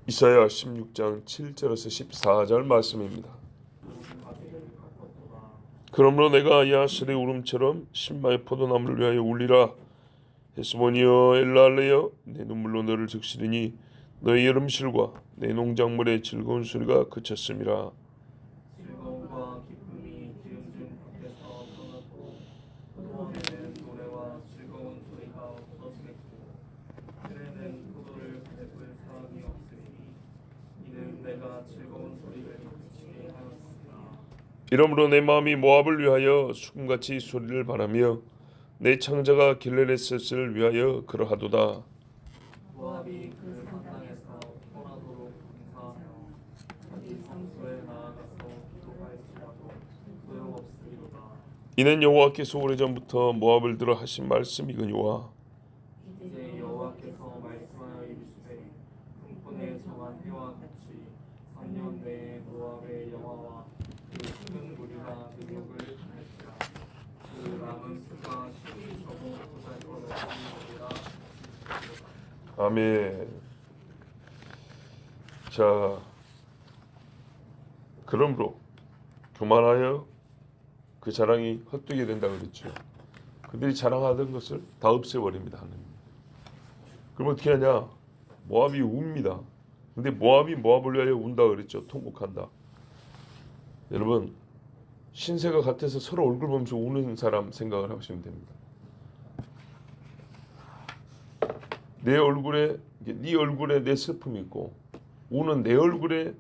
이사야 16장 7절에서 14절 말씀입니다. 그러므로 내가 야셀의 울음처럼 신마의 포도나무를 위하여 울리라. 헤스본이여 엘라알레여 내 눈물로 너를 적시리니 너의 여름실과 내 농작물의 즐거운 소리가 그쳤음이라. 즐거움과 기쁨이 기름진 밭에서 떠나고 포도원에는 노래와 즐거운 소리가 없어지겠고 들에는 포도를 밟을 사람이 없으니 이는 내가 즐거운 소리를 그치게 하였으나. 이러므로 내 마음이 모압을 위하여 수금같이 소리를 바라며 내 창자가 길르레셋을 위하여 그러하도다. 모압이 그 산땅에서 떠나도록 봉사하며 자기 상소에 나아가서 기도할지라도 소용없으리로다. 이는 여호와께서 오래전부터 모압을 들어 하신 말씀이거니와 이제 여호와께서 말씀하여 이르시되 흥분에 정한 해와 같이 3년 내에 모압의 영화와 그 푸른 무리가 능력을 행할지라. 그 남은 수가 심히 적어 보잘것없으리라. 아멘. 자, 그러므로 교만하여 그 자랑이 헛되게 된다 그랬죠. 그들이 자랑하던 것을 다 없애버립니다. 하나님. 그럼 어떻게 하냐? 모압이 웁니다. 근데 모압이 모압을 위하여 운다 그랬죠. 통곡한다. 여러분, 신세가 같아서 서로 얼굴 보면서 우는 사람 생각을 하시면 됩니다. 내 얼굴에, 네 얼굴에 내 슬픔이 있고 우는 내 얼굴에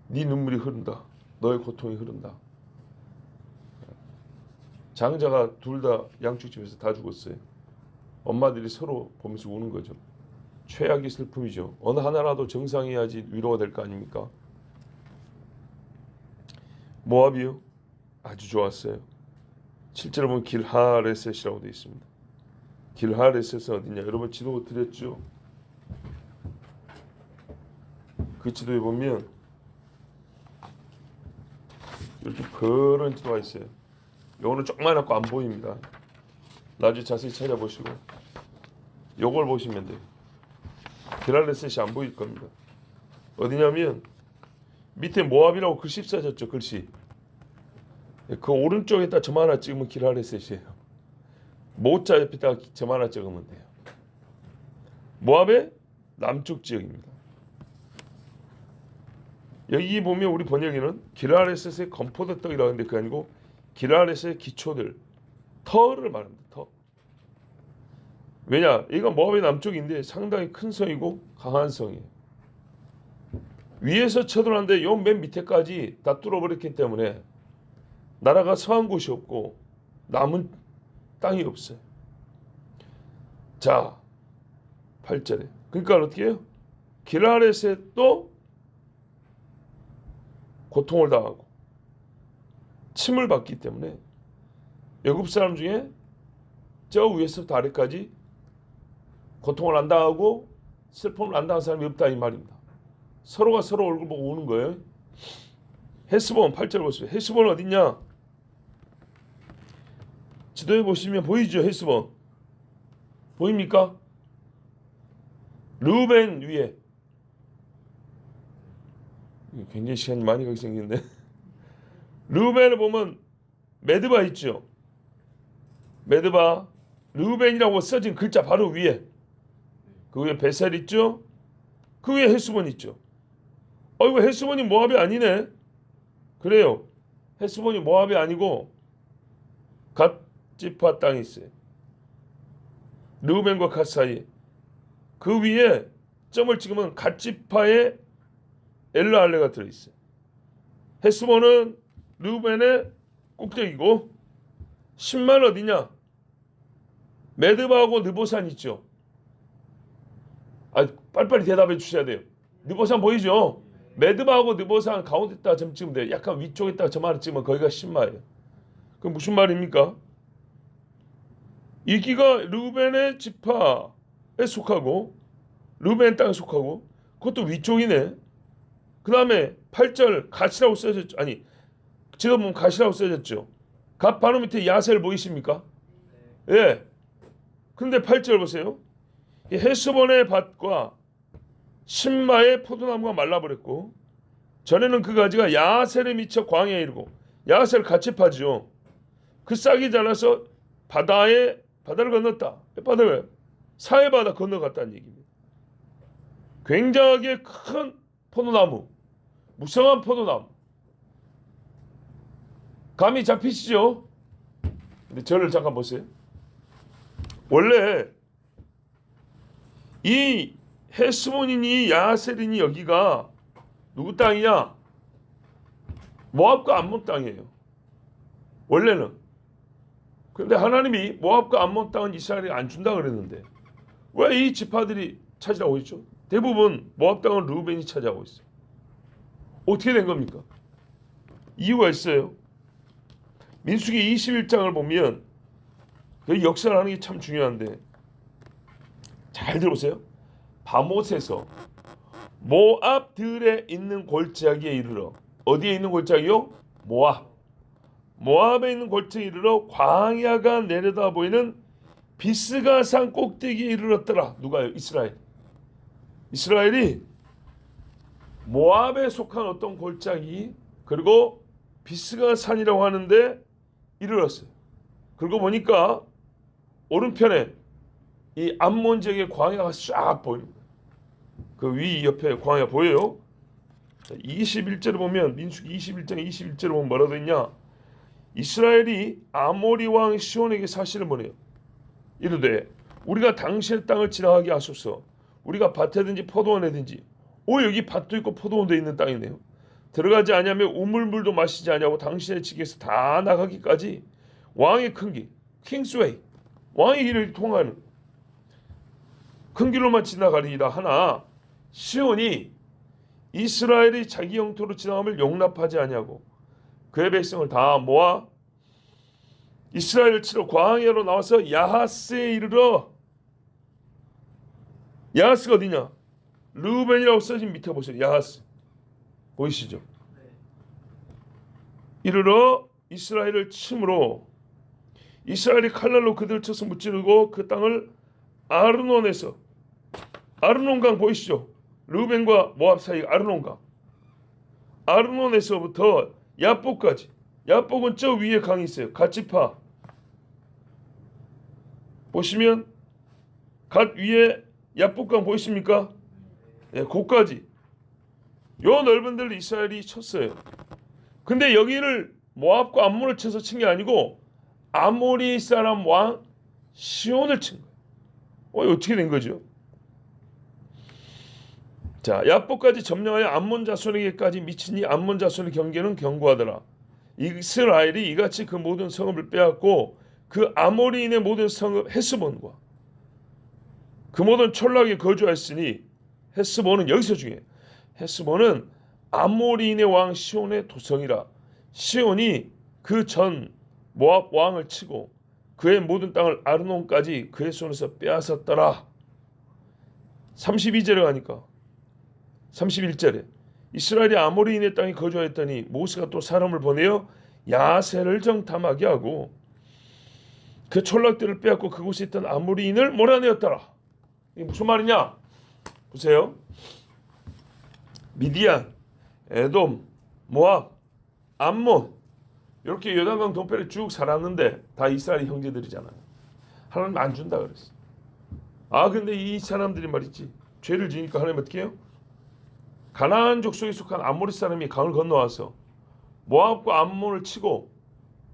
네 눈물이 흐른다. 너의 고통이 흐른다. 장자가 둘 다 양쪽 집에서 다 죽었어요. 엄마들이 서로 보면서 우는 거죠. 최악의 슬픔이죠. 어느 하나라도 정상이어야지 위로가 될 거 아닙니까? 모압이요? 아주 좋았어요. 7절에 보면 길하레셋이라고 되어 있습니다. 길하레셋은 어디냐? 여러분 지도 드렸죠? 그 지도에 보면 이렇게 그런 지도가 있어요. 요거는 조그만하고 안 보입니다. 나중에 자세히 찾아보시고 요걸 보시면 돼요. 길하레셋이 안 보일 겁니다. 어디냐면 밑에 모압이라고 글씨 써졌죠. 글씨. 그 오른쪽에다 점 하나 찍으면 길하레셋이에요. 모자 옆에다가 점 하나 찍으면 돼요. 모압의 남쪽 지역입니다. 여기 보면 우리 번역에는 길하레셋의 건포도 떡이라고 하는데 그게 아니고 길하레셋의 기초들, 터를 말합니다. 터. 왜냐? 얘가 모압의 남쪽인데 상당히 큰 성이고 강한 성이에요. 위에서 쳐들어왔는데 요 맨 밑에까지 다 뚫어버렸기 때문에 나라가 서한 곳이 없고 남은 땅이 없어요. 자, 8절에. 그러니까 어떻게 해요? 길하레셋도 고통을 당하고 침을 받기 때문에 애굽 사람 중에 저 위에서부터 아래까지 고통을 안 당하고 슬픔을 안 당한 사람이 없다 이 말입니다. 서로가 서로 얼굴 보고 우는 거예요. 헤스본 8절 보세요. 헤스본 어딨냐? 지도에 보시면 보이죠? 헤스본 보입니까? 르우벤 위에 굉장히 시간이 많이 가게 생겼는데 르우벤을 보면 메드바 있죠? 메드바 르우벤이라고 써진 글자 바로 위에 그 위에 베셀 있죠? 그 위에 헤스본 있죠? 이거 헤스본이 모압이 아니네. 그래요. 헤스본이 모압이 아니고 갓지파 땅이 있어요. 르우벤과 갓 사이. 그 위에 점을 찍으면 갓지파의 엘라알레가 들어있어요. 헤스본은 르우벤의 꼭대기고 신만 어디냐? 메드바하고 느보산 있죠. 빨리빨리 대답해 주셔야 돼요. 느보산 보이죠? 메드바하고 느보산 가운데다가 점 찍으면 돼요. 약간 위쪽에다가 점 하나 찍으면 거기가 신마예요. 그럼 무슨 말입니까? 이기가 르우벤의 지파에 속하고 르우벤 땅에 속하고 그것도 위쪽이네. 그 다음에 8절 갓이라고 써졌죠. 아니 지금 보면 갓이라고 써졌죠. 갓 바로 밑에 야셀 보이십니까? 예. 근데 8절 보세요. 이 헤스본의 밭과 신마의 포도나무가 말라버렸고 전에는 그 가지가 야셀에 미쳐 광야에 이르고 야셀 같이 파지요. 그 싹이 자라서 바다를 건넜다. 바다에 사해바다 건너갔다는 얘기입니다. 굉장하게 큰 포도나무, 무성한 포도나무. 감이 잡히시죠? 근데 저를 잠깐 보세요. 원래 이 헤스본이니 야셀이니 여기가 누구 땅이냐? 모압과 암몬 땅이에요. 원래는. 그런데 하나님이 모압과 암몬 땅은 이스라엘이 안 준다 그랬는데 왜 이 지파들이 차지하고 있죠? 대부분 모압 땅은 르우벤이 차지하고 있어요. 어떻게 된 겁니까? 이유가 있어요. 민수기 21장을 보면 그 역사를 하는 게 참 중요한데 잘 들어보세요. 바못에서 모압들에 있는 골짜기에 이르러 어디에 있는 골짜기요? 모압에 있는 골짜기에 이르러 광야가 내려다 보이는 비스가산 꼭대기에 이르렀더라. 누가요? 이스라엘이 모압에 속한 어떤 골짜기 그리고 비스가산이라고 하는데 이르렀어요. 그리고 보니까 오른편에 이 암몬 지역의 광야가 쫙 보이는 거예요. 그 위 옆에 광야 보여요? 21절을 보면 민수기 21장 21절을 보면 뭐라고 했냐? 이스라엘이 아모리 왕 시온에게 사실을 보내요. 이르되 우리가 당신의 땅을 지나가게 하소서. 우리가 밭에든지 포도원에든지 여기 밭도 있고 포도원도 있는 땅이네요. 들어가지 아니하며 우물물도 마시지 아니하고 당신의 지게에서 다 나가기까지 왕의 큰 길, 킹스웨이, 왕의 길을 통하는 큰 길로만 지나가리이다 하나 시온이 이스라엘이 자기 영토로 지나감을 용납하지 아니하고 그의 백성을 다 모아 이스라엘을 치러 광야로 나와서 야하스에 이르러 야하스가 어디냐? 르우벤이라고 써진 밑에 보세요. 야하스 보이시죠? 이르러 이스라엘을 침으로 이스라엘이 칼날로 그들을 쳐서 무찌르고 그 땅을 아르논에서 아르논강 보이시죠? 르우벤과 모압 사이 아르논강 아르논에서부터 야복까지 야복은 저 위에 강이 있어요. 갓지파 보시면 갓 위에 야복강 보이십니까? 예, 거기까지 요 넓은 데를 이스라엘이 쳤어요. 근데 여기를 모압과 암몬을 쳐서 친 게 아니고 아모리 사람 왕 시온을 친 거예요. 어떻게 된 거죠? 자, 야복까지 점령하여 암몬 자손에게까지 미치니 암몬 자손의 경계는 견고하더라. 이스라엘이 이같이 그 모든 성읍을 빼앗고 그 아모리인의 모든 성읍 헤스본과 그 모든 촌락에 거주하였으니 헤스본은 여기서 중요해요. 헤스본은 아모리인의 왕 시온의 도성이라. 시온이 그 전 모압 왕을 치고 그의 모든 땅을 아르논까지 그의 손에서 빼앗았더라. 32절에 가니까 31절에 이스라엘이 아모리인의 땅에 거주하였더니 모세가 또 사람을 보내어 야셀을 정탐하게 하고 그 촌락들을 빼앗고 그곳에 있던 아모리인을 몰아내었더라. 이게 무슨 말이냐? 보세요. 미디안, 에돔, 모압, 암몬 이렇게 요단강 동편에 쭉 살았는데 다 이스라엘 형제들이잖아요. 하나님 안 준다 그랬어. 근데 이 사람들이 말이지 죄를 지니까 하나님 어떻게 해요? 가나안 족속에 속한 아모리 사람이 강을 건너와서 모압과 암몬을 치고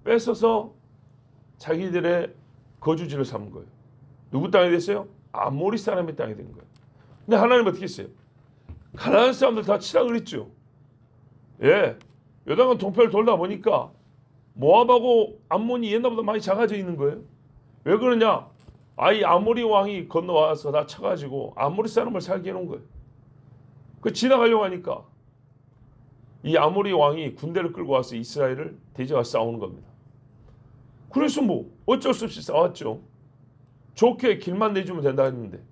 뺏어서 자기들의 거주지를 삼은 거예요. 누구 땅이 됐어요? 아모리 사람의 땅이 된 거예요. 근데 하나님 어떻게 했어요? 가나안 사람들 다 치라 그랬죠. 예, 요단강 동편을 돌다 보니까 모압하고 암몬이 옛날보다 많이 작아져 있는 거예요. 왜 그러냐? 이 아모리 왕이 건너와서 다 쳐가지고 아모리 사람을 살게 해놓은 거예요. 그 지나가려고 하니까 이 아모리 왕이 군대를 끌고 와서 이스라엘을 대적하여 싸우는 겁니다. 그래서 어쩔 수 없이 싸웠죠. 좋게 길만 내주면 된다 했는데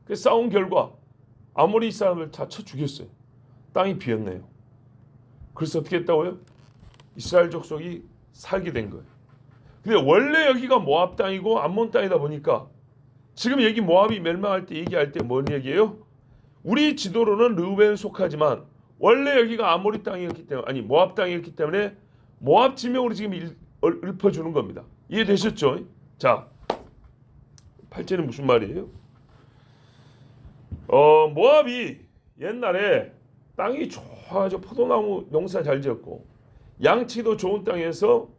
그 싸운 결과 아모리 사람을 다 쳐 죽였어요. 땅이 비었네요. 그래서 어떻게 했다고요? 이스라엘 족속이 살게 된 거예요. 근데 원래 여기가 모압 땅이고 암몬 땅이다 보니까 지금 여기 모압이 멸망할 때 얘기할 때 뭔 얘기예요? 우리 지도로는 르우벤 속하지만 원래 여기가 아모리 땅이었기 때문에 아니 모압 땅이었기 때문에 모압 지명으로 지금 읊어주는 겁니다. 이해되셨죠? 자, 8절은 무슨 말이에요? 모압이 옛날에 땅이 좋아져 포도나무 농사 잘 지었고 양치도 좋은 땅에서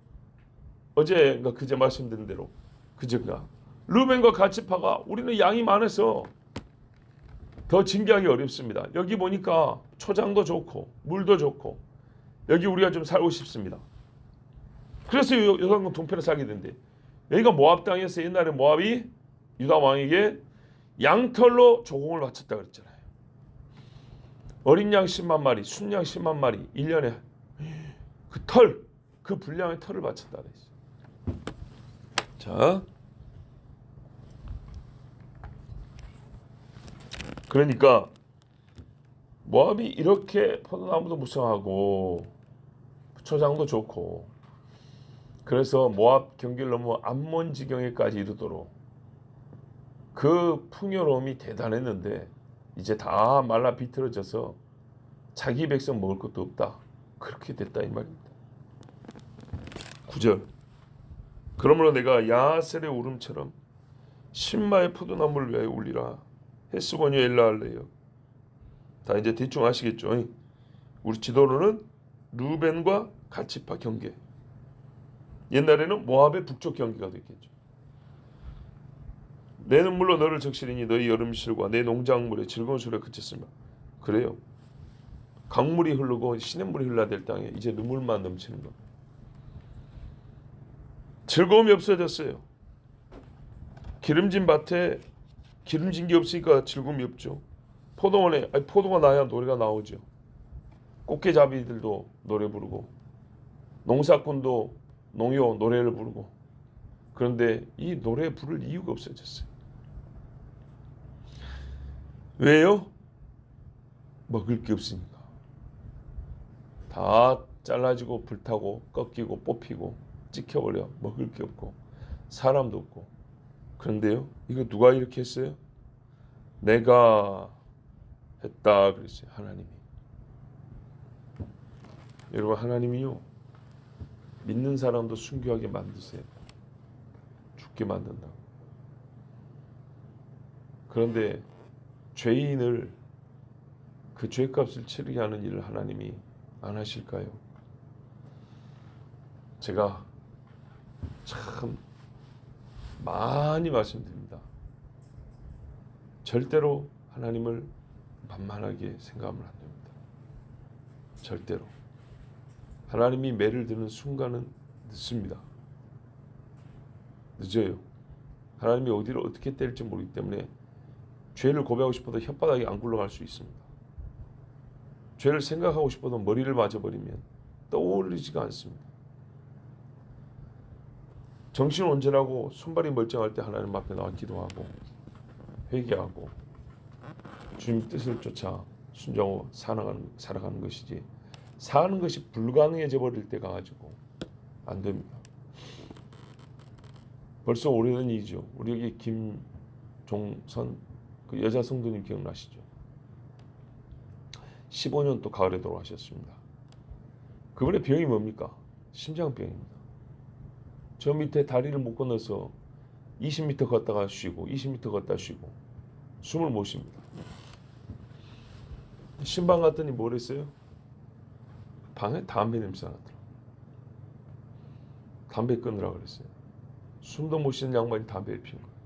어제인가 그제 말씀드린 대로 그제가 르벤과 가치파가 우리는 양이 많아서 더 징계하기 어렵습니다. 여기 보니까 초장도 좋고 물도 좋고 여기 우리가 좀 살고 싶습니다. 그래서 요단강 동편에 살게 된대. 여기가 모압 땅에서 옛날에 모압이 유다 왕에게 양털로 조공을 바쳤다 그랬잖아요. 어린 양 10만 마리, 순양 10만 마리 1년에 그 털, 그 분량의 털을 바쳤다 그랬어요. 자, 그러니까 모압이 이렇게 포도나무도 무성하고 초장도 좋고 그래서 모압 경계를 넘어 암몬 지경에까지 이르도록 그 풍요로움이 대단했는데 이제 다 말라 비틀어져서 자기 백성 먹을 것도 없다. 그렇게 됐다 이 말입니다. 9절 그러므로 내가 야셀의 울음처럼 신마의 포도나무를 위하여 울리라. 헤스본이여 엘라할레여. 다 이제 대충 아시겠죠? 우리 지도로는 루벤과 가치파 경계. 옛날에는 모압의 북쪽 경계가 됐겠죠. 내 눈물로 너를 적시리니 너희 여름실과 내 농작물의 즐거운 소리가 그쳤으며. 그래요. 강물이 흐르고 시냇물이 흘러야 될 땅에 이제 눈물만 넘치는 것. 즐거움이 없어졌어요. 기름진 밭에 기름진 게 없으니까 즐거움이 없죠. 포도원에 포도가 나야 노래가 나오죠. 꽃게잡이들도 노래 부르고 농사꾼도 농요 노래를 부르고 그런데 이 노래 부를 이유가 없어졌어요. 왜요? 먹을 게 없으니까. 다 잘라지고 불타고 꺾이고 뽑히고 찍혀버려. 먹을 게 없고 사람도 없고. 그런데요, 이거 누가 이렇게 했어요? 내가 했다 그랬어요. 하나님이. 여러분, 하나님이요 믿는 사람도 순교하게 만드세요. 죽게 만든다. 그런데 죄인을 그 죄값을 치르게 하는 일을 하나님이 안 하실까요? 제가 참 많이 말씀드립니다. 절대로 하나님을 만만하게 생각하면 안 됩니다. 절대로. 하나님이 매를 드는 순간은 늦습니다. 늦어요. 하나님이 어디를 어떻게 때릴지 모르기 때문에 죄를 고백하고 싶어도 혓바닥이 안 굴러갈 수 있습니다. 죄를 생각하고 싶어도 머리를 맞아버리면 떠올리지가 않습니다. 정신 온전하고 손발이 멀쩡할 때 하나님 앞에 나와 기도하고 회개하고 주님 뜻을 쫓아 순종하고 살아가는 것이지 사는 것이 불가능해져 버릴 때가 가지고 안 됩니다. 벌써 오래된 일이죠. 우리 여기 김종선 그 여자 성도님 기억나시죠? 15년 또 가을에 돌아가셨습니다. 그분의 병이 뭡니까? 심장병입니다. 저 밑에 다리를 못 건너서 20m 걷다가 쉬고 20m 걷다 쉬고 숨을 못 쉽니다. 신방 갔더니 뭘 했어요? 방에 담배 냄새 나더라고요. 담배 끊으라 그랬어요. 숨도 못 쉬는 양반이 담배를 피운 거예요.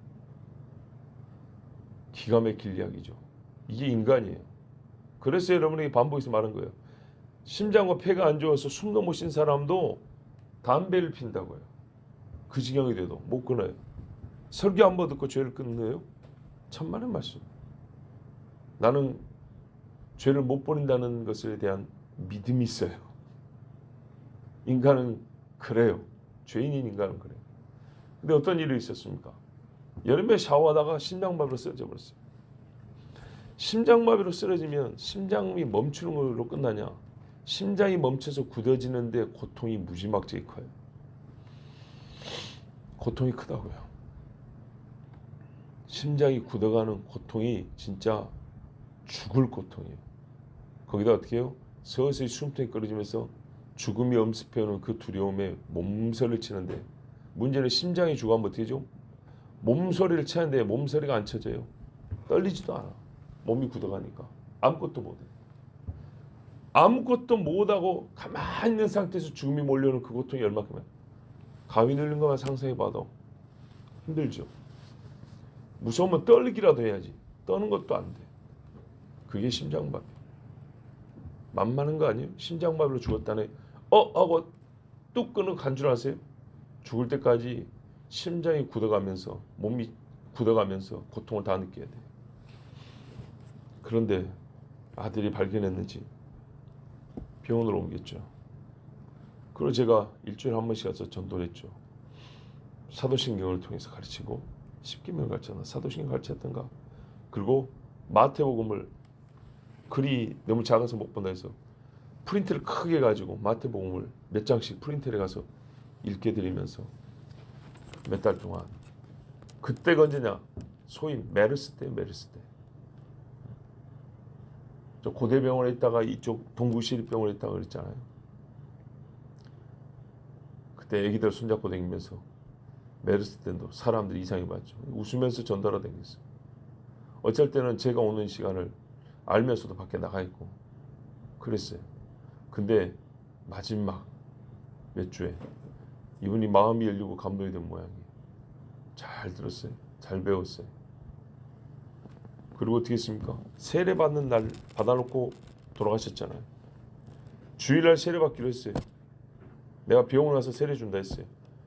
기가 막힐 이야기죠. 이게 인간이에요. 그래서 여러분에게 반복해서 말한 거예요. 심장과 폐가 안 좋아서 숨도 못 쉬는 사람도 담배를 핀다고요. 그 지경이 돼도 못 끊어요. 설교 한 번 듣고 죄를 끊네요. 천만의 말씀. 나는 죄를 못 버린다는 것에 대한 믿음이 있어요. 인간은 그래요. 죄인인 인간은 그래요. 근데 어떤 일이 있었습니까? 여름에 샤워하다가 심장마비로 쓰러져 버렸어요. 심장마비로 쓰러지면 심장이 멈추는 걸로 끝나냐? 심장이 멈춰서 굳어지는데 고통이 무지막지하게 커요. 고통이 크다고요. 심장이 굳어가는 고통이 진짜 죽을 고통이에요. 거기다 어떻게 해요? 서서히 숨통이 끊어지면서 죽음이 엄습해오는 그 두려움에 몸서리를 치는데, 문제는 심장이 죽으면 어떻게 해죠? 몸소리를 치는데 몸소리가 안 쳐져요. 떨리지도 않아. 몸이 굳어가니까 아무것도 못해. 아무것도 못하고 가만히 있는 상태에서 죽음이 몰려오는 그 고통이 얼마큼이야. 가위 눌린 것만 상상해봐도 힘들죠. 무서우면 떨기라도 해야지. 떠는 것도 안 돼. 그게 심장마비. 만만한 거 아니에요? 심장마비로 죽었다네. 하고 뚝 끊어 간 줄 아세요? 죽을 때까지 심장이 굳어가면서, 몸이 굳어가면서 고통을 다 느껴야 돼. 그런데 아들이 발견했는지 병원으로 옮겼죠. 그리고 제가 일주일에 한 번씩 가서 전도를 했죠. 사도신경을 통해서 가르치고, 십계명을 가르쳤나, 사도신경 가르쳤던가. 그리고 마태복음을, 글이 너무 작아서 못 본다 해서 프린트를 크게 가지고 마태복음을 몇 장씩 프린트를 가서 읽게 드리면서 몇 달 동안. 그때가 언제냐? 소위 메르스 때. 저 고대병원에 있다가 이쪽 동구시립병원에 있다가 그랬잖아요. 그때 애기들 손잡고 다니면서 메르스 때도 사람들이 이상히 봤죠. 웃으면서 전달하고 다녔어요. 어쩔 때는 제가 오는 시간을 알면서도 밖에 나가 있고 그랬어요. 근데 마지막 몇 주에 이분이 마음이 열리고 감동이 된 모양이에요. 잘 들었어요. 잘 배웠어요. 그리고 어떻게 했습니까? 세례 받는 날 받아놓고 돌아가셨잖아요. 주일날 세례 받기로 했어요. 내가 병원 와서 세례 준다 했어요.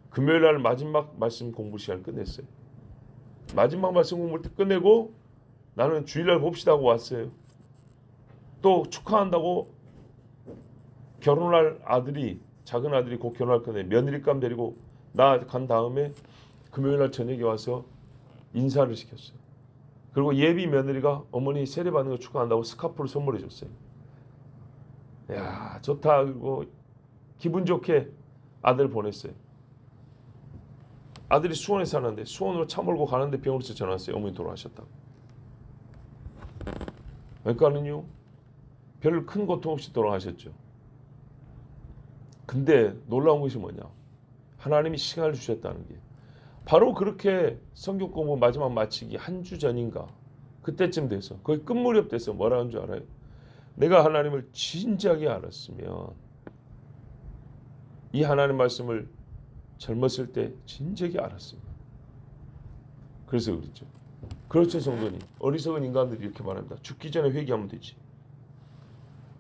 금요일날 마지막 말씀 공부 시간 끝냈어요. 마지막 말씀 공부 때 끝내고 나는 주일날 봅시다 하고 왔어요. 또 축하한다고 결혼할 아들이, 작은 아들이 곧 결혼할 건데 며느리감 데리고 나 간 다음에 금요일날 저녁에 와서 인사를 시켰어요. 그리고 예비 며느리가 어머니 세례 받는 거 축하한다고 스카프를 선물해 줬어요. 야, 좋다. 그리고 기분 좋게 아들 보냈어요. 아들이 수원에 사는데 수원으로 차 몰고 가는데 병원에서 전화 왔어요. 어머니 돌아가셨다고. 그러니까는요, 별 큰 고통 없이 돌아가셨죠. 근데 놀라운 것이 뭐냐? 하나님이 시간을 주셨다는 게, 바로 그렇게 성경 공부 마지막 마치기 한 주 전인가 그때쯤 돼서, 거의 끝무렵 돼서 뭐라 하는 줄 알아요? 내가 하나님을 진지하게 알았으면, 이 하나님 말씀을 젊었을 때 진지하게 알았으면. 그래서 그랬죠. 그렇죠, 성도님. 어리석은 인간들이 이렇게 말합니다. 죽기 전에 회개하면 되지.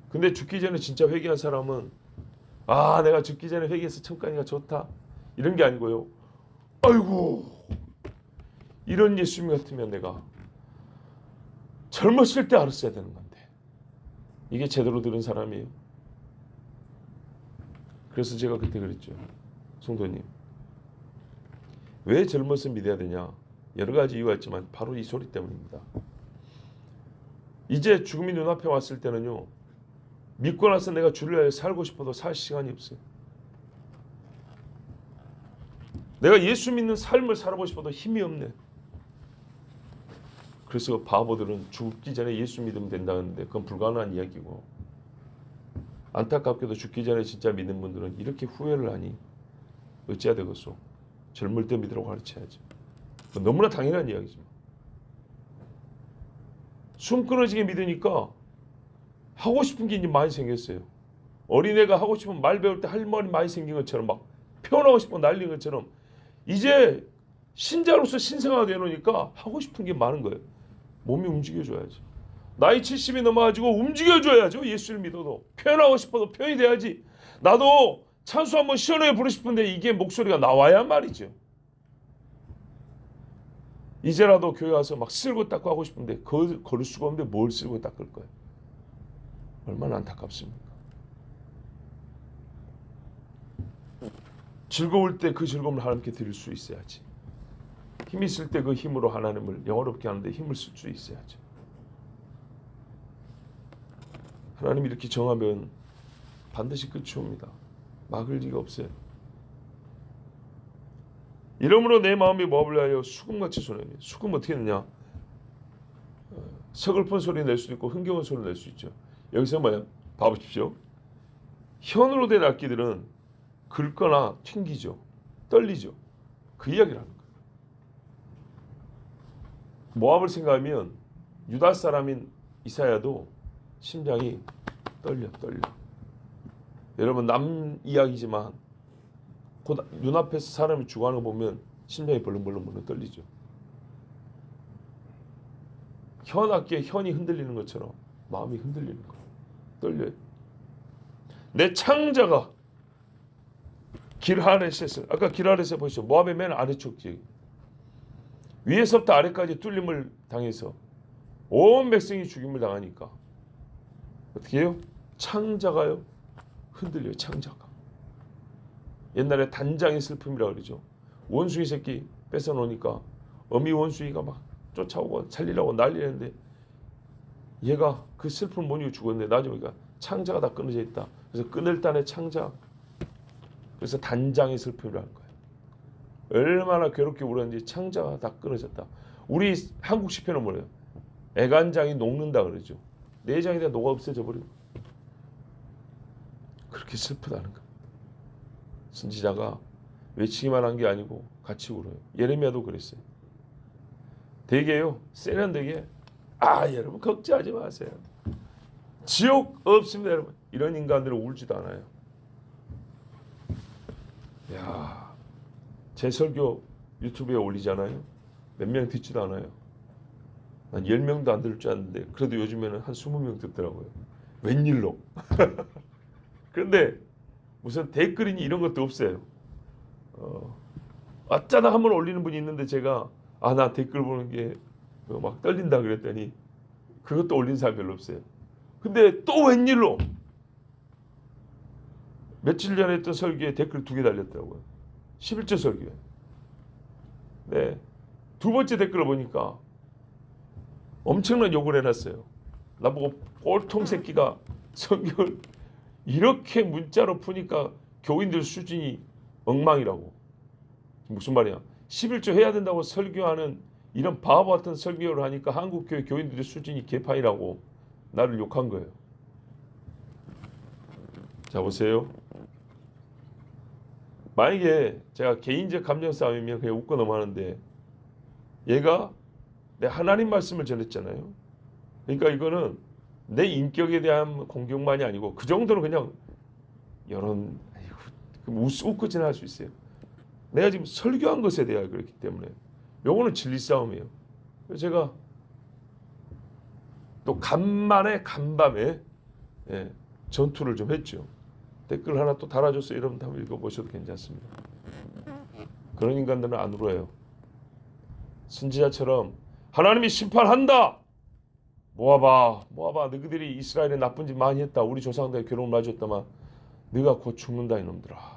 근데 죽기 전에 진짜 회개한 사람은, 내가 죽기 전에 회개해서 천국 가니까 좋다, 이런 게 아니고요. 아이고, 이런 예수님 같으면 내가 젊었을 때 알았어야 되는 건데. 이게 제대로 들은 사람이에요. 그래서 제가 그때 그랬죠. 성도님, 왜 젊어서 믿어야 되냐? 여러 가지 이유가 있지만 바로 이 소리 때문입니다. 이제 죽음이 눈앞에 왔을 때는요, 믿고 나서 내가 주를 위하여 살고 싶어도 살 시간이 없어요. 내가 예수 믿는 삶을 살아보고 싶어도 힘이 없네. 그래서 바보들은 죽기 전에 예수 믿으면 된다는데 그건 불가능한 이야기고, 안타깝게도 죽기 전에 진짜 믿는 분들은 이렇게 후회를 하니 어찌해야 되겠소? 젊을 때 믿으라고 가르쳐야지. 너무나 당연한 이야기지만, 숨 끊어지게 믿으니까 하고 싶은 게 이제 많이 생겼어요. 어린애가 하고 싶은 말 배울 때 할 말이 많이 생긴 것처럼, 막 표현하고 싶은 난리인 것처럼, 이제 신자로서 신생아가 되놓으니까 하고 싶은 게 많은 거예요. 몸이 움직여줘야지. 나이 70이 넘어가지고 움직여줘야죠. 예수를 믿어도. 표현하고 싶어도 표현이 돼야지. 나도 찬수 한번 시원하게 부르고 싶은데 이게 목소리가 나와야 말이죠. 이제라도 교회 와서 막 쓸고 닦고 하고 싶은데 걸을 수가 없는데 뭘 쓸고 닦을 거예요. 얼마나 안타깝습니까? 즐거울 때 그 즐거움을 하나님께 드릴 수 있어야지. 힘 있을 때 그 힘으로 하나님을 영화롭게 하는데 힘을 쓸 수 있어야지. 하나님이 이렇게 정하면 반드시 끝이 옵니다. 막을 리가 없어요. 이러므로 내 마음이 뭐를 하여 수금같이 손해요. 수금 어떻게 했느냐? 서글픈 소리 낼 수도 있고 흥겨운 소리 낼 수 있죠. 여기서 뭐야? 봐보십시오. 현으로 된 악기들은 긁거나 튕기죠. 떨리죠. 그 이야기를 하는 거예요. 모압을 생각하면 유다 사람인 이사야도 심장이 떨려. 여러분 남 이야기지만 곧 눈앞에서 사람이 죽어가는 거 보면 심장이 벌렁벌렁 떨리죠. 현 악기에 현이 흔들리는 것처럼 마음이 흔들리는 거예요. 떨려요. 내 창자가 길하레스에서 아까 길하레스 보시죠. 모압의 맨 아래쪽 지역 위에서부터 아래까지 뚫림을 당해서 온 백성이 죽임을 당하니까 어떻게 해요? 창자가요 흔들려요. 창자가 옛날에 단장의 슬픔이라고 그러죠. 원숭이 새끼 뺏어 놓으니까 어미 원숭이가 막 쫓아오고 살리려고 난리는데 얘가 그 슬픔을 못 이기고 죽었는데 나중에 보니까 창자가 다 끊어져 있다. 그래서 끊을단의 창자. 그래서 단장의 슬픔이라는 거예요. 얼마나 괴롭게 울었는지 창자가 다 끊어졌다. 우리 한국 시편은 뭐래요? 애간장이 녹는다 그러죠. 내장이 다 녹아 없어져 버리고 그렇게 슬프다는 겁니다. 선지자가 외치기만 한 게 아니고 같이 울어요. 예레미야도 그랬어요. 되게요. 세련되게 여러분 걱정하지 마세요. 지옥 없습니다 여러분. 이런 인간들은 울지도 않아요. 야, 제 설교 유튜브에 올리잖아요. 몇 명 듣지도 않아요. 난 10명도 안 들을 줄 알았는데 그래도 요즘에는 한 20명 듣더라고요. 웬일로? 그런데 무슨 댓글이니 이런 것도 없어요. 어쩌다 한번 올리는 분이 있는데 제가 나 댓글 보는 게 막 떨린다 그랬더니 그것도 올린 사람 별로 없어요. 근데 또 웬일로 며칠 전에 했던 설교에 댓글 2개 달렸더라고요. 11조 설교에. 네. 두 번째 댓글을 보니까 엄청난 욕을 해놨어요. 나보고 꼴통 새끼가 성경을 이렇게 문자로 푸니까 교인들 수준이 엉망이라고. 무슨 말이야? 11조 해야 된다고 설교하는 이런 바보 같은 설교를 하니까 한국교회 교인들의 수준이 개판이라고 나를 욕한 거예요. 자 보세요. 만약에 제가 개인적 감정 싸움이면 그냥 웃고 넘어가는데 얘가 내 하나님 말씀을 전했잖아요. 그러니까 이거는 내 인격에 대한 공격만이 아니고 그 정도는 그냥 이런 웃고 지나갈 수 있어요. 내가 지금 설교한 것에 대하여 그렇기 때문에 요거는 진리 싸움이에요. 그래서 제가 또 간밤에 전투를 좀 했죠. 댓글 하나 또 달아줬어요. 여러분 한번 읽어보셔도 괜찮습니다. 그런 인간들은 안 울어요. 선지자처럼 하나님이 심판한다. 모아봐 너희들이 이스라엘에 나쁜 짓 많이 했다. 우리 조상들에게 괴로움을 가졌다만 너희가 곧 죽는다 이놈들아.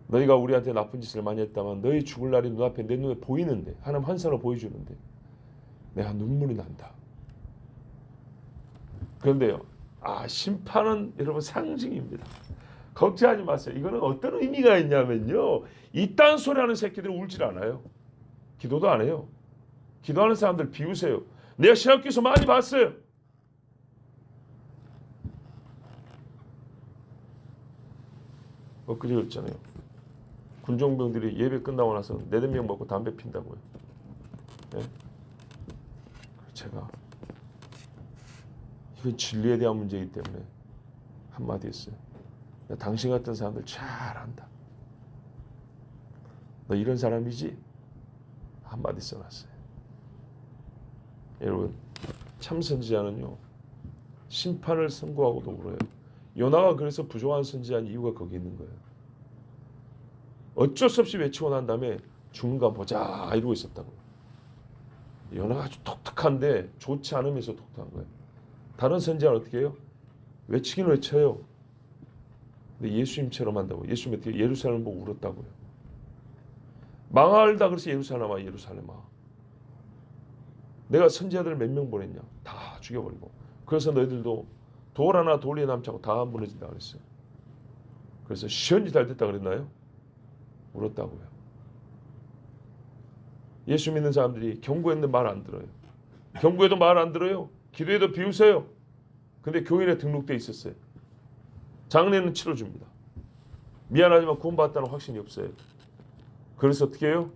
너희가 우리한테 나쁜 짓을 많이 했다만 너희 죽을 날이 눈앞에 내 눈에 보이는데 하나님 환상으로 보여주는데 내가 눈물이 난다. 그런데요. 심판은 여러분 상징입니다. 걱정하지 마세요. 이거는 어떤 의미가 있냐면요. 이딴 소리 하는 새끼들은 울질 않아요. 기도도 안 해요. 기도하는 사람들 비우세요. 내가 신학교에서 많이 봤어요. 엊그제였잖아요. 군종병들이 예배 끝나고 나서 4-5명 먹고 담배 핀다고요. 네? 제가 이건 진리에 대한 문제이기 때문에 한마디 했어요. 당신 같은 사람들 잘 안다. 너 이런 사람이지? 한마디 써놨어요. 여러분 참 선지자는요 심판을 선고하고도 울어요. 요나가 그래서 부족한 선지자인 이유가 거기 있는 거예요. 어쩔 수 없이 외치고 난 다음에 죽는가 보자 이러고 있었다고. 요나가 아주 독특한데 좋지 않으면서 독특한 거예요. 다른 선지자는 어떻게 해요? 외치긴 외쳐요. 근데 예수님처럼 한다고. 예수님 어떻게 예루살렘 보고 울었다고요. 망할다 그래서 예루살렘아 내가 선지자들 몇 명 보냈냐. 다 죽여버리고. 그래서 너희들도 돌 하나 돌리에 남지 않고 다 무너진다 그랬어요. 그래서 시원히 잘 됐다 그랬나요? 울었다고요. 예수 믿는 사람들이 경고했는데 말 안 들어요. 경고해도 말 안 들어요. 기도해도 비웃어요. 근데 교인에 등록돼 있었어요. 장례는 치러줍니다. 미안하지만 구원받았다는 확신이 없어요. 그래서 어떻게 해요?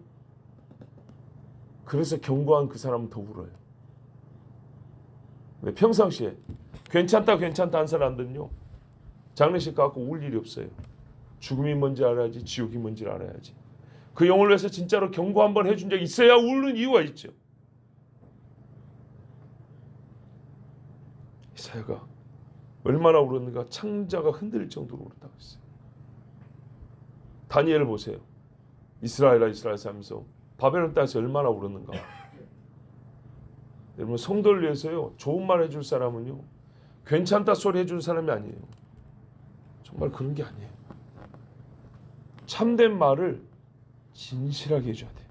그래서 경고한 그 사람은 더 울어요. 근데 평상시에 괜찮다 한 사람들은요, 장례식 가고 울 일이 없어요. 죽음이 뭔지 알아야지, 지옥이 뭔지 알아야지. 그 영혼을 위해서 진짜로 경고 한번 해준 적이 있어야 우는 이유가 있죠. 이사야가 얼마나 울었는가, 창자가 흔들릴 정도로 울었다고 했어요. 다니엘을 보세요. 이스라엘아 이스라엘 하면서 바벨론 땅에서 얼마나 울었는가. 여러분, 성도를 위해서요, 좋은 말 해줄 사람은요, 괜찮다 소리 해줄 사람이 아니에요. 정말 그런 게 아니에요. 참된 말을 진실하게 해줘야 돼요.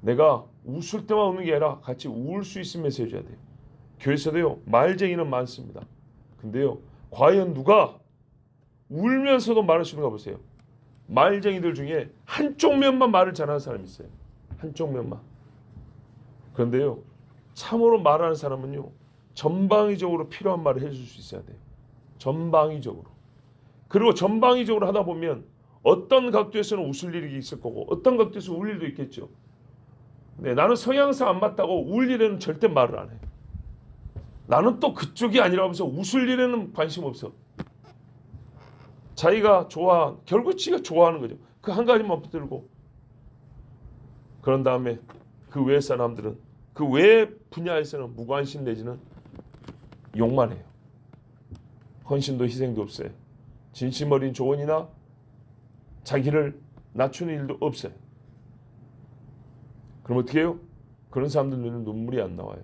내가 웃을 때만 웃는 게 아니라 같이 울 수 있으면서 해줘야 돼요. 교회에서도요, 말쟁이는 많습니다. 근데요, 과연 누가 울면서도 말할 수 있는가 보세요. 말쟁이들 중에 한쪽 면만 말을 잘하는 사람이 있어요. 한쪽 면만. 그런데요, 참으로 말하는 사람은요, 전방위적으로 필요한 말을 해줄 수 있어야 돼요. 전방위적으로. 그리고 전방위적으로 하다 보면 어떤 각도에서는 웃을 일이 있을 거고 어떤 각도에서 울 일도 있겠죠. 근데 나는 성향상 안 맞다고 울 일에는 절대 말을 안 해. 나는 또 그쪽이 아니라면서 웃을 일에는 관심 없어. 자기가 결국 지가 좋아하는 거죠. 그 한 가지만 붙들고. 그런 다음에 그 외 사람들은 그 외 분야에서는 무관심 내지는 욕만 해요. 헌신도 희생도 없어요. 진심 어린 조언이나 자기를 낮추는 일도 없어요. 그럼 어떻게 해요? 그런 사람들 눈에는 눈물이 안 나와요.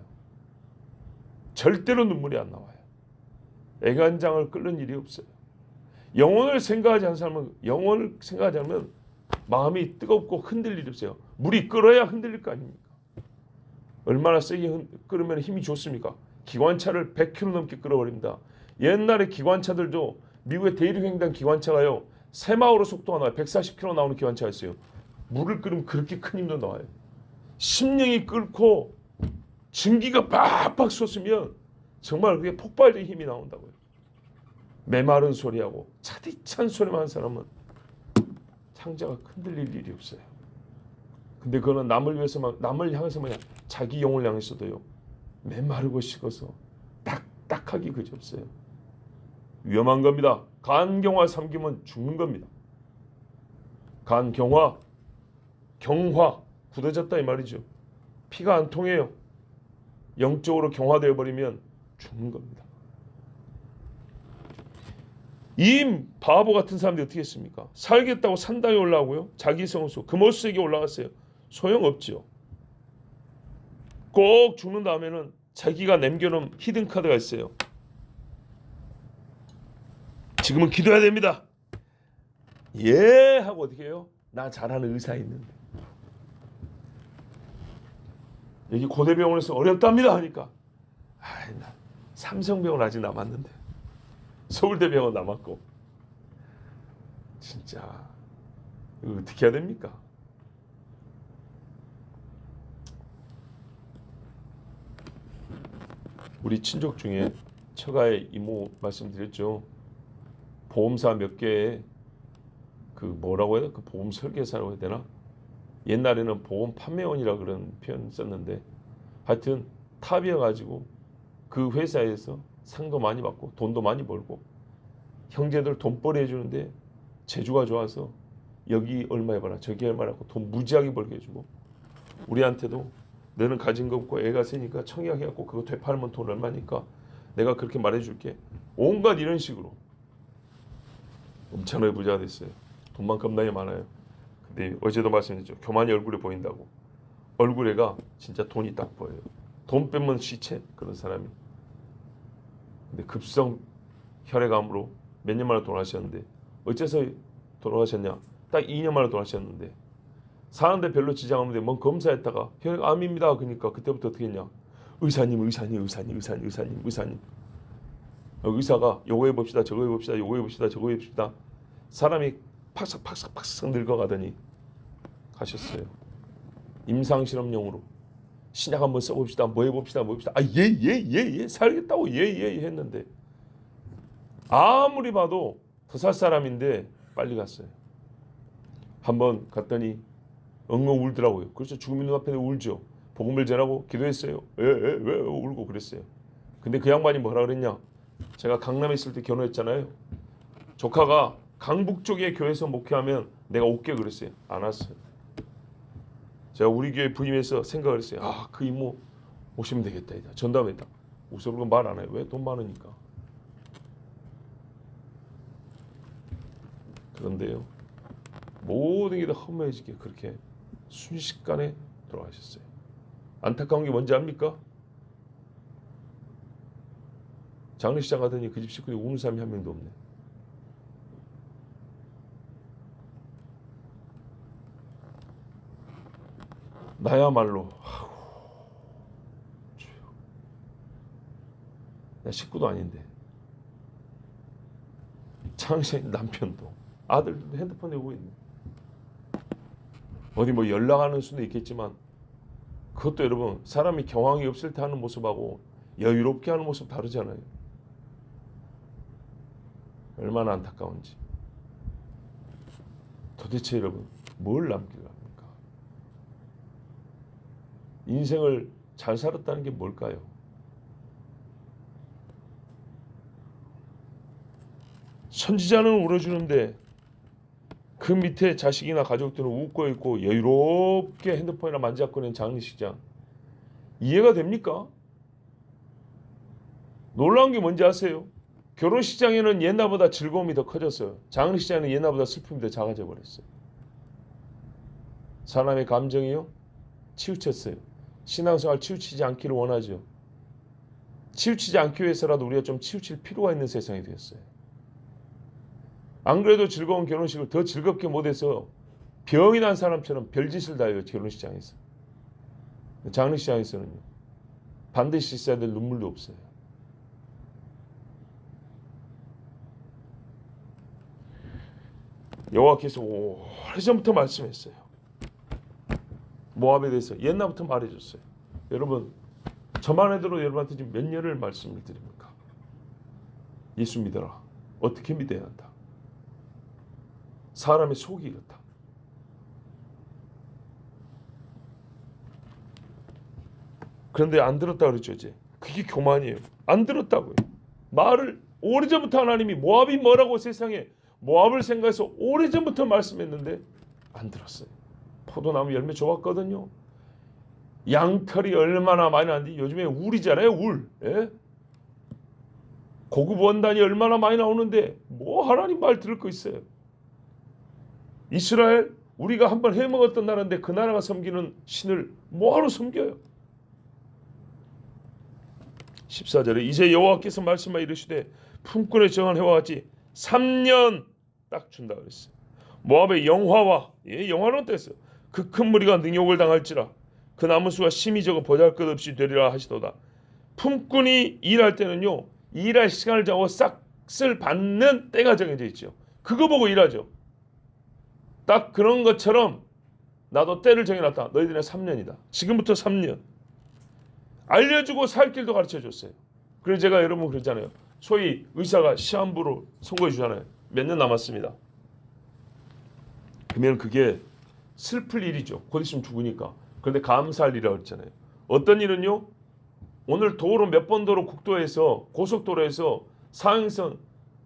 절대로 눈물이 안 나와요. 애간장을 끓는 일이 없어요. 영혼을 생각하지 않는 사람은, 영혼을 생각하지 않으면 마음이 뜨겁고 흔들 일이 없어요. 물이 끓어야 흔들릴 거 아닙니까? 얼마나 세게 끓으면 힘이 좋습니까? 기관차를 100km 넘게 끓어버립니다. 옛날에 기관차들도 미국의 대륙횡단 기관차가요, 새마을호 속도가 나와요. 140km 나오는 기관차가 있어요. 물을 끓이면 그렇게 큰 힘도 나와요. 심령이 끓고 증기가 빡빡 솟으면 정말 그게 폭발적인 힘이 나온다고요. 메마른 소리하고 차디찬 소리만 하는 사람은 창자가 흔들릴 일이 없어요. 근데 그거는 남을 위해서만, 남을 향해서만, 자기 영을 향해서도요, 메마르고 식어서 딱딱하기 그지없어요. 위험한 겁니다. 간경화 삼키면 죽는 겁니다. 간경화, 경화, 굳어졌다 이 말이죠. 피가 안 통해요. 영적으로 경화되어 버리면 죽는 겁니다. 이 바보 같은 사람들이 어떻게 했습니까? 살겠다고 산당에 올라오고요, 자기 성소 금오스에게 올라갔어요. 소용없죠. 꼭 죽는 다음에는 자기가 남겨놓은 히든 카드가 있어요. 지금은 기도해야 됩니다. 예 하고 어떻게 해요? 나 잘하는 의사 있는데, 여기 고대병원에서 어렵답니다 하니까, 나 삼성병원 아직 남았는데, 서울대병원 남았고, 진짜 이거 어떻게 해야 됩니까? 우리 친족 중에 처가의 이모 말씀드렸죠. 보험사 몇 개에 그 뭐라고 해야 되나? 그 보험 설계사라고 해야 되나? 옛날에는 보험 판매원이라 그런 표현 썼는데, 하여튼 탑이어가지고 그 회사에서 상도 많이 받고 돈도 많이 벌고 형제들 돈벌이 해주는데 재주가 좋아서 여기 얼마 해봐라 저기 얼마 하고 돈 무지하게 벌게 해주고, 우리한테도 너는 가진 거 없고 애가 세니까 청약해갖고 그거 되팔면 돈 얼마니까 내가 그렇게 말해줄게. 온갖 이런 식으로 엄청나게 부자가 됐어요. 돈만 겁나게 많아요. 근데 어제도 말씀드렸죠. 교만이 얼굴에 보인다고. 얼굴에가 진짜 돈이 딱 보여요. 돈 빼면 시체, 그런 사람이. 근데 급성 혈액암으로 몇 년 만에 돌아가셨는데, 어째서 돌아가셨냐? 딱 2년 만에 돌아가셨는데, 사는데 별로 지장 없는데 뭔 검사했다가 혈액암입니다. 그러니까 그때부터 어떻게 했냐? 의사님. 의사가 요거 해봅시다, 저거 해봅시다, 요거 해봅시다, 저거 해봅시다. 사람이 팍삭 늙어가더니 가셨어요. 임상실험용으로 신약 한번 써봅시다. 뭐 해봅시다. 뭐 해봅시다. 예, 살겠다고 예 했는데 아무리 봐도 더 살 사람인데 빨리 갔어요. 한번 갔더니 엉엉 울더라고요. 그렇죠. 죽음이 눈앞에 울죠. 복음을 전하고 기도했어요. 왜 울고 그랬어요. 근데 그 양반이 뭐라 그랬냐? 제가 강남에 있을 때 결혼했잖아요. 조카가 강북 쪽에 교회에서 목회하면 내가 올게 그랬어요. 안 왔어요. 제가 우리 교회 부임해서 생각을 했어요. 그 이모 오시면 되겠다. 전담했다. 우선 말 안 해요. 왜? 돈 많으니까. 그런데요. 모든 게 다 허무해지게 그렇게 순식간에 돌아가셨어요. 안타까운 게 뭔지 압니까? 장례식장 가더니 그 집 식구들이 우는 사람이 한 명도 없네. 나야말로 나 식구도 아닌데 장례식 남편도 아들도 핸드폰에 오고 있네. 어디 뭐 연락하는 수도 있겠지만 그것도 여러분 사람이 경황이 없을 때 하는 모습하고 여유롭게 하는 모습 다르잖아요. 얼마나 안타까운지. 도대체 여러분 뭘 남기려 합니까? 인생을 잘 살았다는 게 뭘까요? 선지자는 울어주는데 그 밑에 자식이나 가족들은 웃고 있고 여유롭게 핸드폰이나 만지작거리는 장례식장. 이해가 됩니까? 놀라운 게 뭔지 아세요? 결혼식장에는 옛날보다 즐거움이 더 커졌어요. 장례식장에는 옛날보다 슬픔이 더 작아져 버렸어요. 사람의 감정이요? 치우쳤어요. 신앙생활 치우치지 않기를 원하죠. 치우치지 않기 위해서라도 우리가 좀 치우칠 필요가 있는 세상이 되었어요. 안 그래도 즐거운 결혼식을 더 즐겁게 못해서 병이 난 사람처럼 별짓을 다 해요. 결혼식장에서. 장례식장에서는요. 반드시 있어야 될 눈물도 없어요. 여호와께서 오래전부터 말씀했어요. 모압에 대해서 옛날부터 말해줬어요. 여러분 저만 해도 여러분한테 지금 몇 년을 말씀을 드립니까? 예수 믿어라. 어떻게 믿어야 한다. 사람의 속이 이렇다. 그런데 안 들었다 그러죠 이제. 그게 교만이에요. 안 들었다고요. 말을 오래전부터 하나님이 모압이 뭐라고 세상에 모압을 생각해서 오래전부터 말씀했는데 안 들었어요. 포도나무 열매 좋았거든요. 양털이 얼마나 많이 나는데 요즘에 울이잖아요. 울. 예? 고급 원단이 얼마나 많이 나오는데 뭐 하나님 말 들을 거 있어요. 이스라엘 우리가 한번 해먹었던 나라인데 그 나라가 섬기는 신을 뭐하러 섬겨요? 14절에 이제 여호와께서 말씀하여 이르시되 품꾼의 정한 해와 같이 3년 딱 준다 그랬어요. 모압의 영화와 영화는 어땠어요? 그 큰 무리가 능욕을 당할지라 그 나무수가 심히 적어 보잘것없이 되리라 하시도다. 품꾼이 일할 때는요. 일할 시간을 정하고 싹을 받는 때가 정해져 있죠. 그거 보고 일하죠. 딱 그런 것처럼 나도 때를 정해놨다. 너희들은 3년이다. 지금부터 3년. 알려주고 살 길도 가르쳐줬어요. 그래서 제가 여러분 그러잖아요. 소위 의사가 시한부로 선고해 주잖아요. 몇 년 남았습니다. 그러면 그게 슬플 일이죠. 곧 있으면 죽으니까. 그런데 감사할 일이라고 했잖아요. 어떤 일은요. 오늘 도로 몇 번 도로 국도에서 고속도로에서 상행선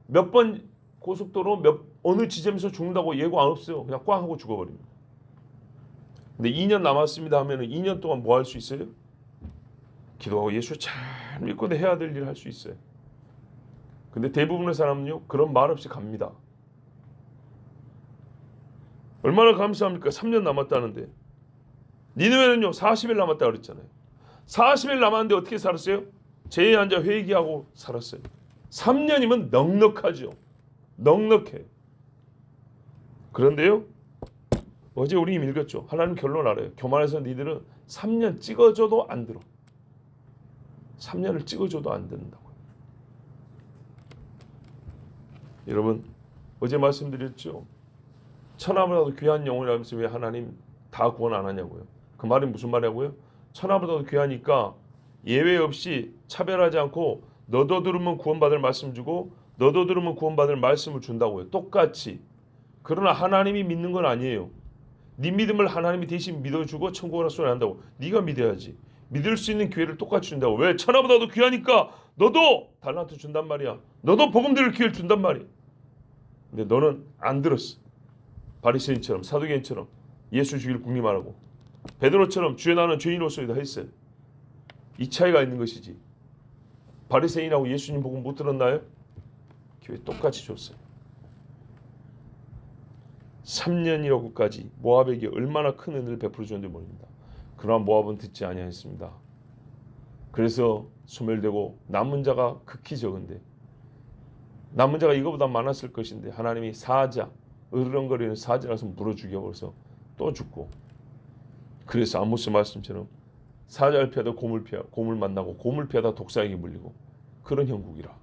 몇 번 고속도로 어느 지점에서 죽는다고 예고 안 없어요. 그냥 꽝 하고 죽어버립니다. 근데 2년 남았습니다 하면 2년 동안 뭐 할 수 있어요? 기도하고 예수 잘 믿고 해야 될 일을 할 수 있어요. 근데 대부분의 사람은요. 그런 말 없이 갑니다. 얼마나 감사합니까? 3년 남았다는데. 니느웨는요. 40일 남았다 그랬잖아요. 40일 남았는데 어떻게 살았어요? 제에 앉아 회개하고 살았어요. 3년이면 넉넉하죠. 넉넉해. 그런데요. 어제 우리 읽었죠. 하나님 결론 알아요. 교만해서 니들은 3년 찍어줘도 안 들어. 3년을 찍어줘도 안 된다고요. 여러분 어제 말씀드렸죠. 천하보다도 귀한 영혼이라면서 왜 하나님 다 구원 안 하냐고요. 그 말이 무슨 말이냐고요? 천하보다도 귀하니까 예외 없이 차별하지 않고 너도 들으면 구원받을 말씀 주고 너도 들으면 구원받을 말씀을 준다고요. 똑같이. 그러나 하나님이 믿는 건 아니에요. 네 믿음을 하나님이 대신 믿어주고 천국으로 소리 한다고. 네가 믿어야지. 믿을 수 있는 기회를 똑같이 준다고. 왜? 천하보다도 귀하니까 너도 달란트 준단 말이야. 너도 복음 들을 기회를 준단 말이야. 근데 너는 안 들었어. 바리새인처럼 사두개인처럼 예수 주기를 궁리말하고 베드로처럼 주의 나는 죄인으로서이다 했어요. 이 차이가 있는 것이지. 바리새인하고 예수님 복음 못 들었나요? 기회 똑같이 줬어요. 3년이라고까지 모압에게 얼마나 큰 은혜를 베풀어 줬는지 모릅니다. 그러나 모압은 듣지 아니하였습니다. 그래서 소멸되고 남은 자가 극히 적은데 남은 자가 이거보다 많았을 것인데 하나님이 사자, 으르렁거리는 사자라서 물어 죽여버려서 또 죽고 그래서 아모스 말씀처럼 사자를 피하다 곰을 만나고 곰을 피하다 독사에게 물리고 그런 형국이라.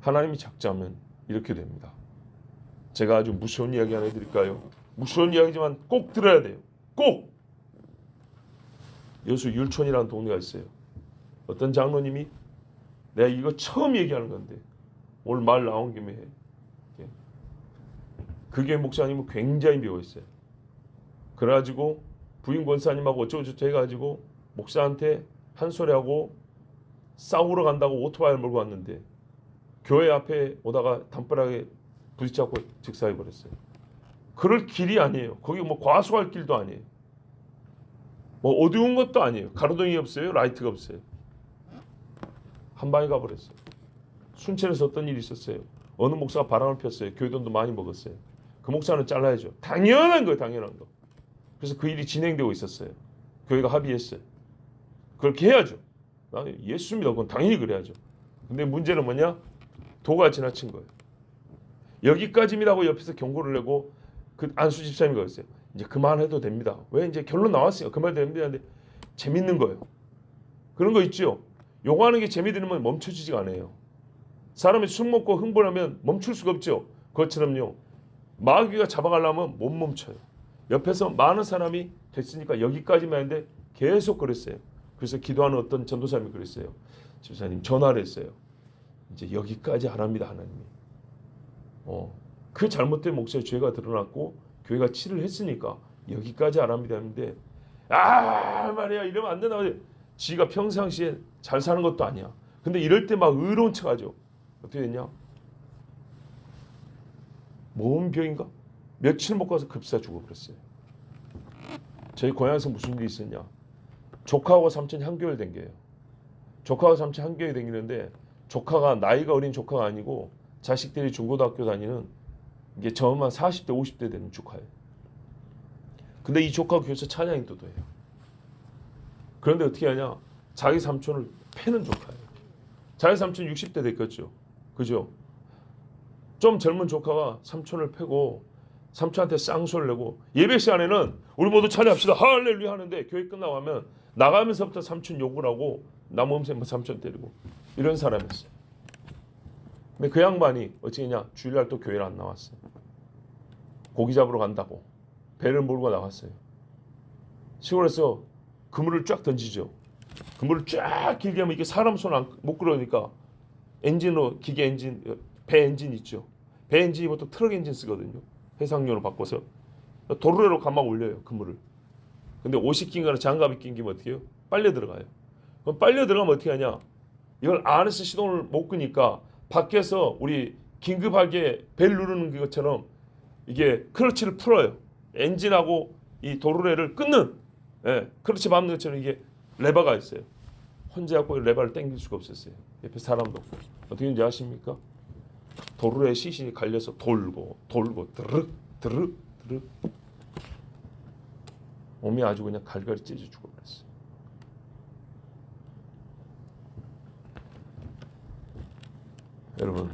하나님이 작자면 이렇게 됩니다. 제가 아주 무서운 이야기 하나 해드릴까요? 무서운 이야기지만 꼭 들어야 돼요. 꼭! 여수 율촌이라는 동네가 있어요. 어떤 장로님이 내가 이거 처음 얘기하는 건데 오늘 말 나온 김에 해. 그 교회 목사님은 굉장히 배워있어요. 그래가지고 부인 권사님하고 어쩌고저쩌고 해가지고 목사한테 한 소리하고 싸우러 간다고 오토바이를 몰고 왔는데 교회 앞에 오다가 담벼락에 부딪혀갖고 즉사해버렸어요. 그럴 길이 아니에요. 거기 뭐 과수할 길도 아니에요. 뭐 어두운 것도 아니에요. 가로등이 없어요. 라이트가 없어요. 한 방에 가버렸어요. 순천에서 어떤 일이 있었어요. 어느 목사가 바람을 폈어요. 교회 돈도 많이 먹었어요. 그 목사는 잘라야죠. 당연한 거예요. 당연한 거. 그래서 그 일이 진행되고 있었어요. 교회가 합의했어요. 그렇게 해야죠. 나는 예수 믿어. 그건 당연히 그래야죠. 근데 문제는 뭐냐? 도가 지나친 거예요. 여기까지입니다고 옆에서 경고를 내고 그 안수 집사님이 그랬어요. 이제 그만해도 됩니다. 왜? 이제 결론 나왔어요. 그만해도 됩니다. 근데 재밌는 거예요. 그런 거 있죠. 요구하는 게 재미들면 멈춰지지가 않아요. 사람이 술 먹고 흥분하면 멈출 수가 없죠. 그것처럼요. 마귀가 잡아가려면 못 멈춰요. 옆에서 많은 사람이 됐으니까 여기까지만 했는데 계속 그랬어요. 그래서 기도하는 어떤 전도사님이 그랬어요. 집사님 전화를 했어요. 이제 여기까지 하랍니다. 하나님이. 그 잘못된 목소리 죄가 드러났고 교회가 치를 했으니까 여기까지 하랍니다 했는데 말이야 이러면 안 된다고. 지가 평상시에 잘 사는 것도 아니야. 근데 이럴 때 막 의로운 척하죠. 어떻게 됐냐? 뭔 병인가? 며칠 못 가서 급사 죽어버렸어요. 저희 고향에서 무슨 일이 있었냐? 조카하고 삼촌이 한 교회를 댕겨요. 조카하고 삼촌이 한 교회 댕기는데 조카가 나이가 어린 조카가 아니고 자식들이 중고등학교 다니는 이게 저만 40대 50대 되는 조카예요. 근데 이 조카가 교회에서 찬양인도도 해요. 그런데 어떻게 하냐? 자기 삼촌을 패는 조카예요. 자기 삼촌 60대 됐겠죠. 그죠? 좀 젊은 조카가 삼촌을 패고 삼촌한테 쌍소리를 내고 예배 시간에는 우리 모두 찬양합시다 할렐루야 하는데 교회 끝나고 하면 나가면서부터 삼촌 욕을 하고 남음새 삼촌 때리고 이런 사람이었어요. 근데 그 양반이 어찌했냐? 주일날 또 교회를 안 나왔어요. 고기 잡으러 간다고 배를 몰고 나갔어요. 시골에서 그물을 쫙 던지죠. 그물을 쫙 길게 하면 이게 사람 손 못 끌어오니까 엔진으로 기계 엔진 배 엔진 있죠. 배 엔진이 보통 트럭 엔진 쓰거든요. 해상용으로 바꿔서 도로로 감아 올려요. 그물을. 근데 옷이 낀 거나 장갑이 낀 기면 어떻게 해요? 빨려 들어가요. 그럼 빨려 들어가면 어떻게 하냐? 이걸 안에서 시동을 못 끄니까 밖에서 우리 긴급하게 벨 누르는 것처럼 이게 클러치를 풀어요. 엔진하고 이 도로래를 끊는 클러치 밟는 것처럼 이게 레버가 있어요. 혼자 갖고 레버를 당길 수가 없었어요. 옆에 사람도 없고. 어떻게 되는지 아십니까? 도로에 시신이 갈려서 돌고 드르륵 드르륵 드르륵 몸이 아주 그냥 갈갈이 찢어 죽어버렸어요. 여러분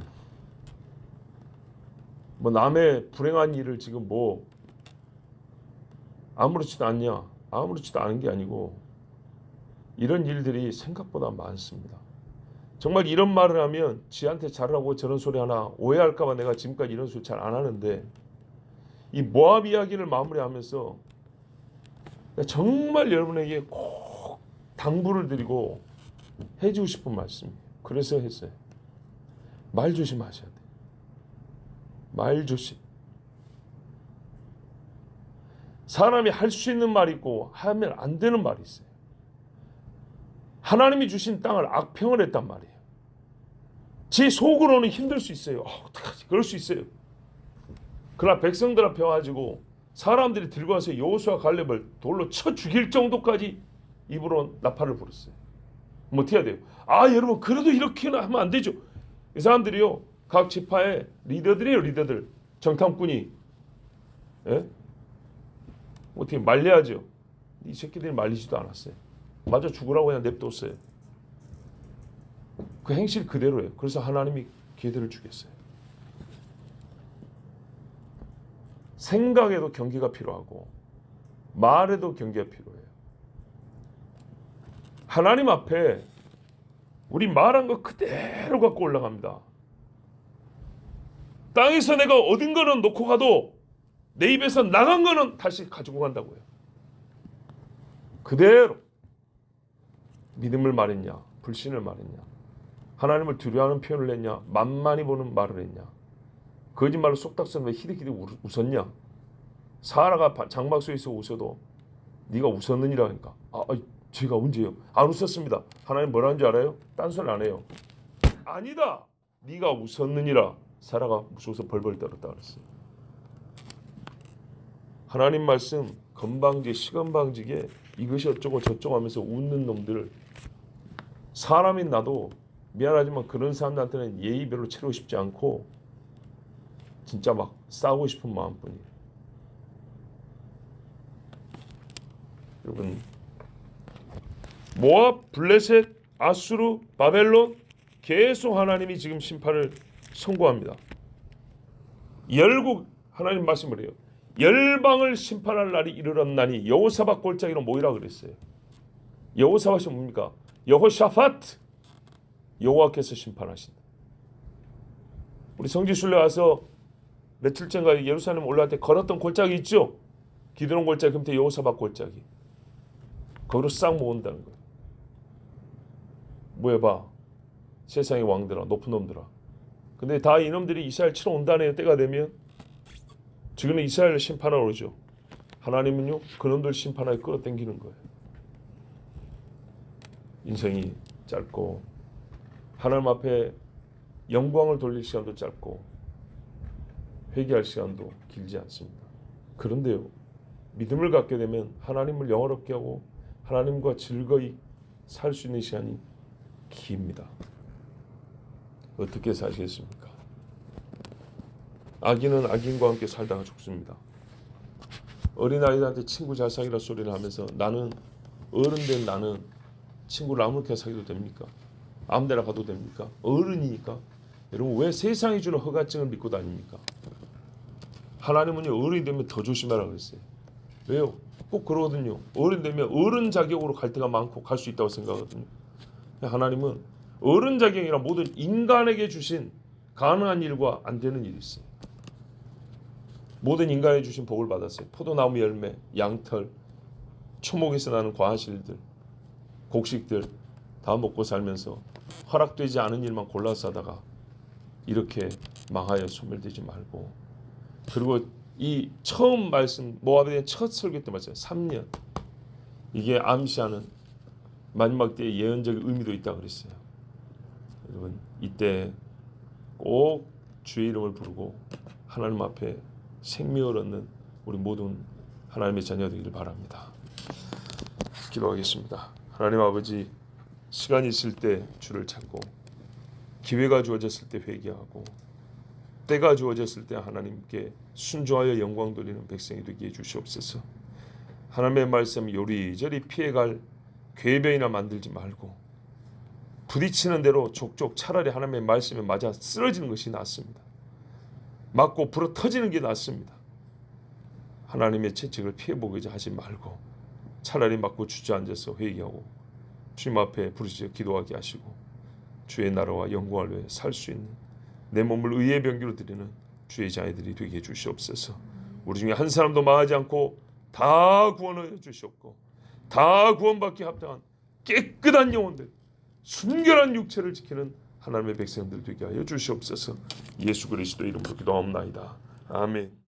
뭐 남의 불행한 일을 지금 뭐 아무렇지도 않냐? 아무렇지도 않은 게 아니고 이런 일들이 생각보다 많습니다. 정말 이런 말을 하면 지한테 잘하고 저런 소리 하나 오해할까 봐 내가 지금까지 이런 소리 잘 안 하는데 이 모압 이야기를 마무리하면서 정말 여러분에게 꼭 당부를 드리고 해주고 싶은 말씀이에요. 그래서 했어요. 말 조심하셔야 돼요. 말 조심. 사람이 할 수 있는 말이 있고 하면 안 되는 말이 있어요. 하나님이 주신 땅을 악평을 했단 말이에요. 제 속으로는 힘들 수 있어요. 어떡하지? 그럴 수 있어요. 그러나 백성들 앞에 와가지고 사람들이 들고 와서 여호수아 갈렙을 돌로 쳐 죽일 정도까지 입으로 나팔을 불었어요. 뭐 어떻게 해야 돼요? 여러분 그래도 이렇게는 하면 안 되죠. 이 사람들이요, 각 지파의 리더들이에요. 리더들, 정탐꾼이. 예? 어떻게 말려야죠. 이 새끼들이 말리지도 않았어요. 맞아 죽으라고 그냥 냅뒀어요. 그 행실 그대로예요. 그래서 하나님이 걔들을 죽였어요. 생각에도 경계가 필요하고 말에도 경계가 필요해요. 하나님 앞에 우리 말한 거 그대로 갖고 올라갑니다. 땅에서 내가 얻은 거는 놓고 가도 내 입에서 나간 거는 다시 가지고 간다고요. 그대로 믿음을 말했냐, 불신을 말했냐, 하나님을 두려워하는 표현을 했냐, 만만히 보는 말을 했냐, 거짓말로 속닥서는 왜 히득히득 웃었냐. 사라가 장막 속에서 웃어도 네가 웃었느니라 하니까 제가 언제요? 안 웃었습니다. 하나님 뭐라는 줄 알아요? 딴소리 안 해요. 아니다. 네가 웃었느니라. 사라가 무서워서 벌벌 떨었다 그랬어요. 하나님 말씀 건방지 시건방지게 이것이 어쩌고 저쩌고 하면서 웃는 놈들, 사람인 나도 미안하지만 그런 사람들한테는 예의 별로 채우고 싶지 않고 진짜 막 싸우고 싶은 마음뿐이에요. 여러분, 모압, 블레셋, 아수르, 바벨론 계속 하나님이 지금 심판을 선고합니다. 열국 하나님 말씀을 해요. 열방을 심판할 날이 이르렀나니 여호사밧 골짜기로 모이라 그랬어요. 여호사밧이 뭡니까? 여호샤밧, 여호와께서 심판하신다. 우리 성지순례 와서 며칠 전까지 예루살렘 올라갈 때 걸었던 골짜기 있죠? 기드론 골짜기, 그때 여호사밧 골짜기. 거기로 싹 모은다는 거예요. 뭐 해봐. 세상의 왕들아, 높은 놈들아. 근데 다 이놈들이 이스라엘 치러 온다네요. 때가 되면. 지금은 이스라엘을 심판하러 오죠. 하나님은요, 그놈들 심판하여 끌어당기는 거예요. 인생이 짧고 하나님 앞에 영광을 돌릴 시간도 짧고 회개할 시간도 길지 않습니다. 그런데요, 믿음을 갖게 되면 하나님을 영화롭게 하고 하나님과 즐거이 살 수 있는 시간이 깁니다. 어떻게 사시겠습니까? 악인은 악인과 함께 살다가 죽습니다. 어린아이들한테 친구 잘 사귀라 소리를 하면서 나는 어른 된 나는 친구를 아무렇게 사귀도 됩니까? 아무 데나 가도 됩니까? 어른이니까. 여러분 왜 세상이 주는 허가증을 믿고 다닙니까? 하나님은요, 어른이 되면 더 조심하라 그랬어요. 왜요? 꼭 그러거든요. 어른 되면 어른 자격으로 갈 때가 많고 갈 수 있다고 생각하거든요. 하나님은 어른 자격이라 모든 인간에게 주신 가능한 일과 안 되는 일이 있어요. 모든 인간에 주신 복을 받았어요. 포도나무 열매, 양털, 초목에서 나는 과실들, 곡식들 다 먹고 살면서 허락되지 않은 일만 골라서 하다가 이렇게 망하여 소멸되지 말고, 그리고 이 처음 말씀 모압에 대한 첫 설교 때 말씀 3년, 이게 암시하는 마지막 때의 예언적인 의미도 있다고 그랬어요. 여러분 이때 꼭 주의 이름을 부르고 하나님 앞에 생명을 얻는 우리 모든 하나님의 자녀 되기를 바랍니다. 기도하겠습니다. 하나님 아버지, 시간이 있을 때 주를 찾고 기회가 주어졌을 때 회개하고 때가 주어졌을 때 하나님께 순종하여 영광 돌리는 백성이 되게 해주시옵소서. 하나님의 말씀 요리저리 피해갈 궤변이나 만들지 말고 부딪히는 대로 족족 차라리 하나님의 말씀에 맞아 쓰러지는 것이 낫습니다. 맞고 불어 터지는 게 낫습니다. 하나님의 채찍을 피해보고자 하지 말고 차라리 맞고 주저앉아서 회개하고 주님 앞에 부르짖어 기도하게 하시고 주의 나라와 영광을 위해 살 수 있는 내 몸을 의의 병기로 드리는 주의 자녀들이 되게 해주시옵소서. 우리 중에 한 사람도 망하지 않고 다 구원하여 주시옵고 다 구원받기 합당한 깨끗한 영혼들 순결한 육체를 지키는 하나님의 백성들 되게 하여 주시옵소서. 예수 그리스도 이름으로 기도하옵나이다. 아멘.